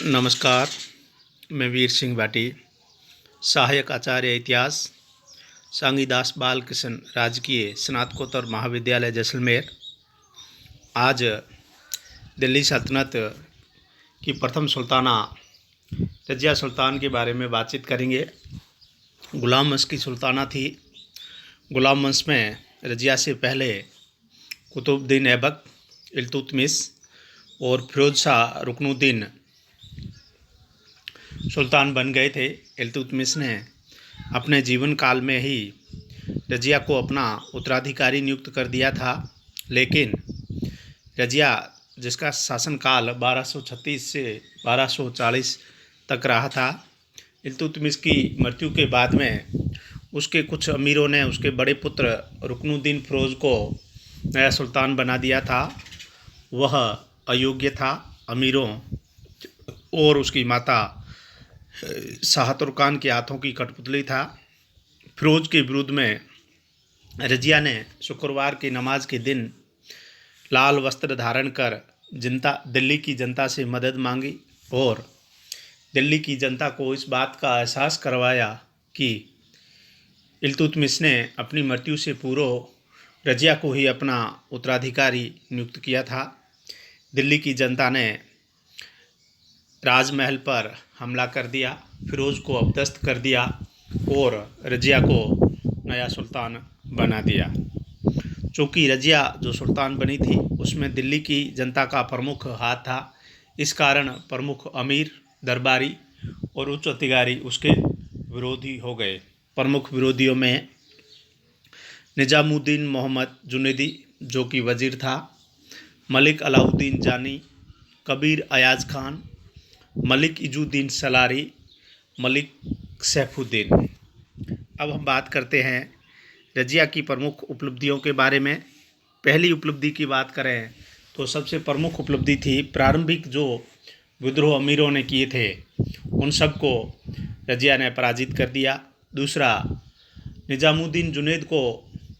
नमस्कार। मैं वीर सिंह भाटी, सहायक आचार्य इतिहास, सांगीदास बालकृष्ण राजकीय स्नातकोत्तर महाविद्यालय जैसलमेर। आज दिल्ली सल्तनत की प्रथम सुल्ताना रज़िया सुल्तान के बारे में बातचीत करेंगे। गुलाम वंश की सुल्ताना थी। गुलाम वंश में रज़िया से पहले कुतुबुद्दीन ऐबक, इल्तुतमिश और फिरोज शाह रुकनुद्दीन सुल्तान बन गए थे। इल्तुतमिश ने अपने जीवन काल में ही रज़िया को अपना उत्तराधिकारी नियुक्त कर दिया था, लेकिन रज़िया जिसका शासनकाल 1236 से 1240 तक रहा था, इल्तुतमिश की मृत्यु के बाद में उसके कुछ अमीरों ने उसके बड़े पुत्र रुकनुद्दीन फिरोज को नया सुल्तान बना दिया था। वह अयोग्य था। अमीरों और उसकी माता शाह तुर्कान के हाथों की कठपुतली था। फिरोज के विरुद्ध में रज़िया ने शुक्रवार की नमाज के दिन लाल वस्त्र धारण कर दिल्ली की जनता से मदद मांगी और दिल्ली की जनता को इस बात का एहसास करवाया कि इल्तुतमिश ने अपनी मृत्यु से पूर्व रज़िया को ही अपना उत्तराधिकारी नियुक्त किया था। दिल्ली की जनता ने राजमहल पर हमला कर दिया, फिरोज को अपदस्थ कर दिया और रज़िया को नया सुल्तान बना दिया। चूँकि रज़िया जो सुल्तान बनी थी उसमें दिल्ली की जनता का प्रमुख हाथ था, इस कारण प्रमुख अमीर, दरबारी और उच्च अधिकारी उसके विरोधी हो गए। प्रमुख विरोधियों में निजामुद्दीन मोहम्मद जुनैदी जो कि वज़ीर था, मलिक अलाउद्दीन जानी, कबीर अयाज खान, मलिक इजुद्दीन सलारी, मलिक सैफुद्दीन। अब हम बात करते हैं रज़िया की प्रमुख उपलब्धियों के बारे में। पहली उपलब्धि की बात करें तो सबसे प्रमुख उपलब्धि थी प्रारंभिक जो विद्रोह अमीरों ने किए थे उन सबको रज़िया ने पराजित कर दिया। दूसरा, निजामुद्दीन जुनैद को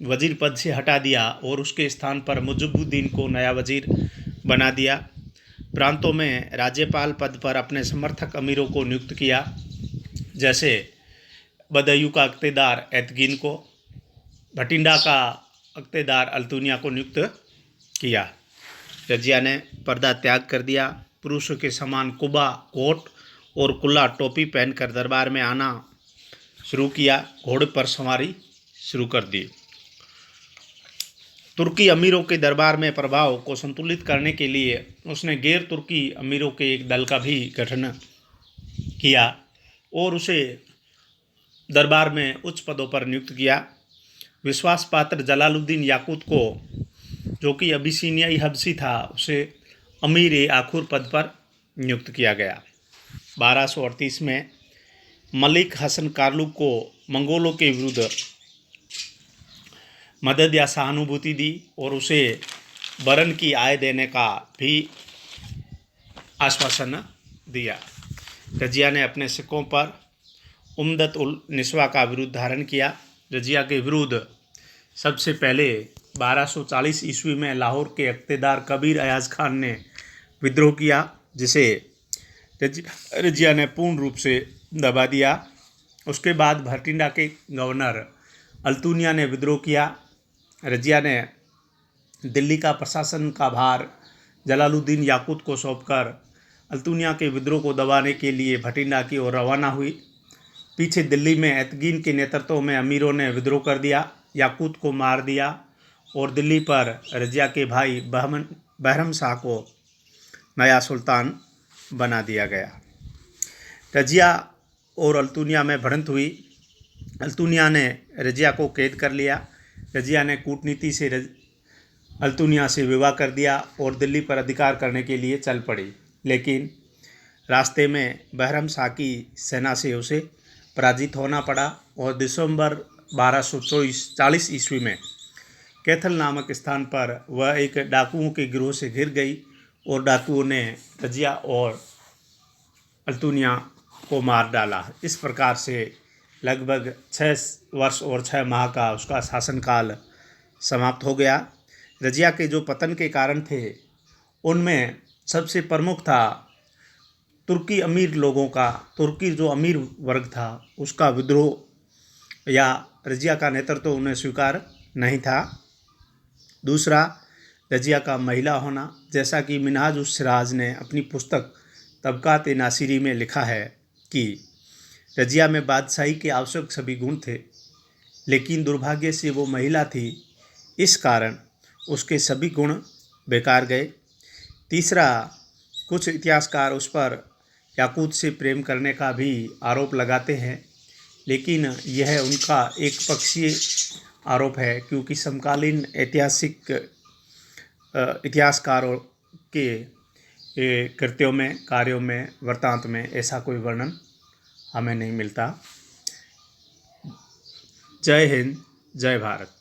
वज़ीर पद से हटा दिया और उसके स्थान पर मुजिबुद्दीन को नया वज़ीर बना दिया। प्रांतों में राज्यपाल पद पर अपने समर्थक अमीरों को नियुक्त किया, जैसे बदायूं का अख्तेदार एतगिन को, भटिंडा का अख्तेदार अल्तुनिया को नियुक्त किया। रज़िया ने पर्दा त्याग कर दिया। पुरुषों के समान कुबा कोट और कुल्ला टोपी पहनकर दरबार में आना शुरू किया। घोड़े पर सवारी शुरू कर दी। तुर्की अमीरों के दरबार में प्रभाव को संतुलित करने के लिए उसने गैर तुर्की अमीरों के एक दल का भी गठन किया और उसे दरबार में उच्च पदों पर नियुक्त किया। विश्वास पात्र जलालुद्दीन याकूत को, जो कि अबिसिनियाई हबशी था, उसे अमीर आखुर पद पर नियुक्त किया गया। 1238 में मलिक हसन कारलुक को मंगोलों के विरुद्ध मदद या सहानुभूति दी और उसे बरन की आय देने का भी आश्वासन दिया। रज़िया ने अपने सिक्कों पर उम्दत उल निस्वा का विरुद्ध धारण किया। रज़िया के विरुद्ध सबसे पहले 1240 ईस्वी में लाहौर के अख्तेदार कबीर अयाज खान ने विद्रोह किया, जिसे रज़िया ने पूर्ण रूप से दबा दिया। उसके बाद भटिंडा के गवर्नर अल्तुनिया ने विद्रोह किया। रज़िया ने दिल्ली का प्रशासन का भार जलालुद्दीन याकूत को सौंपकर अल्तुनिया के विद्रोह को दबाने के लिए भटिंडा की ओर रवाना हुई। पीछे दिल्ली में एतगिन के नेतृत्व में अमीरों ने विद्रोह कर दिया, याकूत को मार दिया और दिल्ली पर रज़िया के भाई बहरम शाह को नया सुल्तान बना दिया गया। रज़िया और अल्तुनिया में भिड़ंत हुई। अल्तुनिया ने रज़िया को कैद कर लिया। रज़िया ने कूटनीति से अल्तुनिया से विवाह कर दिया और दिल्ली पर अधिकार करने के लिए चल पड़ी, लेकिन रास्ते में बहरम शाह की सेना से उसे पराजित होना पड़ा और दिसंबर 1240 ईस्वी में कैथल नामक स्थान पर वह एक डाकुओं के गिरोह से घिर गई और डाकुओं ने रज़िया और अल्तुनिया को मार डाला। इस प्रकार से लगभग 6 वर्ष और 6 माह का उसका शासनकाल समाप्त हो गया। रज़िया के जो पतन के कारण थे उनमें सबसे प्रमुख था तुर्की अमीर लोगों का, तुर्की जो अमीर वर्ग था उसका विद्रोह या रजिया का नेतृत्व उन्हें स्वीकार नहीं था। दूसरा, रजिया का महिला होना, जैसा कि मिनहाज उस सिराज ने अपनी पुस्तक तबकात नासिरी में लिखा है कि रजिया में बादशाही के आवश्यक सभी गुण थे, लेकिन दुर्भाग्य से वो महिला थी, इस कारण उसके सभी गुण बेकार गए। तीसरा, कुछ इतिहासकार उस पर याकूत से प्रेम करने का भी आरोप लगाते हैं, लेकिन यह उनका एक पक्षीय आरोप है, क्योंकि समकालीन ऐतिहासिक इतिहासकारों के कृत्यों में, कार्यों में, वृत्तांत में ऐसा कोई वर्णन हमें नहीं मिलता। जय हिंद, जय भारत।